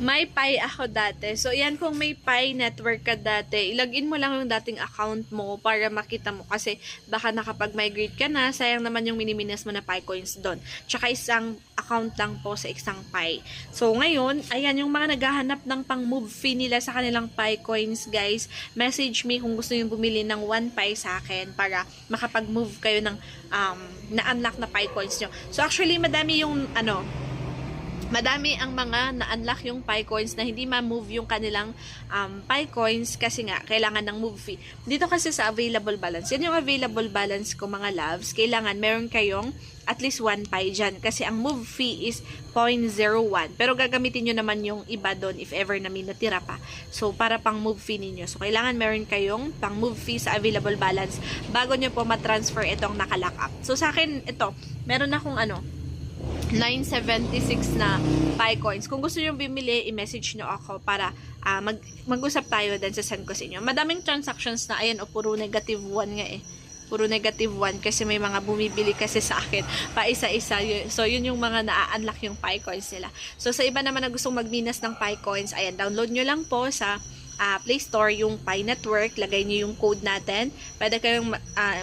May Pi ako dati. So, yan, kung may Pi network ka dati, ilagin mo lang yung dating account mo para makita mo. Kasi, baka nakapag-migrate ka na, sayang naman yung miniminas mo na Pi coins doon. Tsaka isang account lang po sa isang Pi. So, ngayon, ayan, yung mga naghahanap ng pang-move fee nila sa kanilang Pi coins, guys, message me kung gusto yung bumili ng 1 Pi sa akin para makapag-move kayo ng na-unlock na Pi coins nyo. So, actually, madami yung, madami ang mga na-unlock yung Pi coins na hindi ma-move yung kanilang Pi coins kasi nga, kailangan ng move fee. Dito kasi sa available balance, yan yung available balance ko mga loves. Kailangan meron kayong at least 1 Pi dyan kasi ang move fee is 0.01. Pero gagamitin nyo naman yung iba doon if ever na may natira pa. So, para pang move fee ninyo. So, kailangan meron kayong pang move fee sa available balance bago nyo po matransfer itong nakalock up. So, sa akin, ito, meron akong 976 na Pi coins. Kung gusto nyo bumili, i-message nyo ako para mag-usap tayo din sa send ko sa inyo. Madaming transactions na, ayan, puro negative 1 nga eh. Puro negative 1 kasi may mga bumibili kasi sa akin pa isa-isa. So, yun yung mga na-unlock yung Pi coins nila. So, sa iba naman na gustong magminas ng Pi coins, ayan, download nyo lang po sa Play Store yung Pi Network, lagay niyo yung code natin. Pwede kayong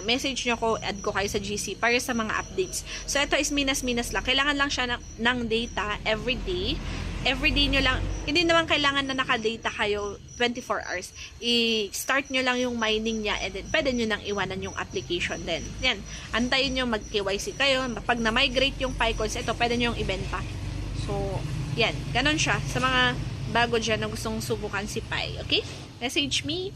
message niyo ko, add ko kayo sa GC para sa mga updates. So ito is minas-minas lang. Kailangan lang siya ng data every day. Every day nyo lang, hindi naman kailangan na naka-data kayo 24 hours. I-start nyo lang yung mining niya and then pwede nyo nang iwanan yung application din. Yan, antayin nyo mag-KYC kayo. Pag na-migrate yung Pi coins, ito pwede nyo yung ibenta. So, yan, ganun siya sa mga bago dyan na gustong subukan si Pi. Okay? Message me.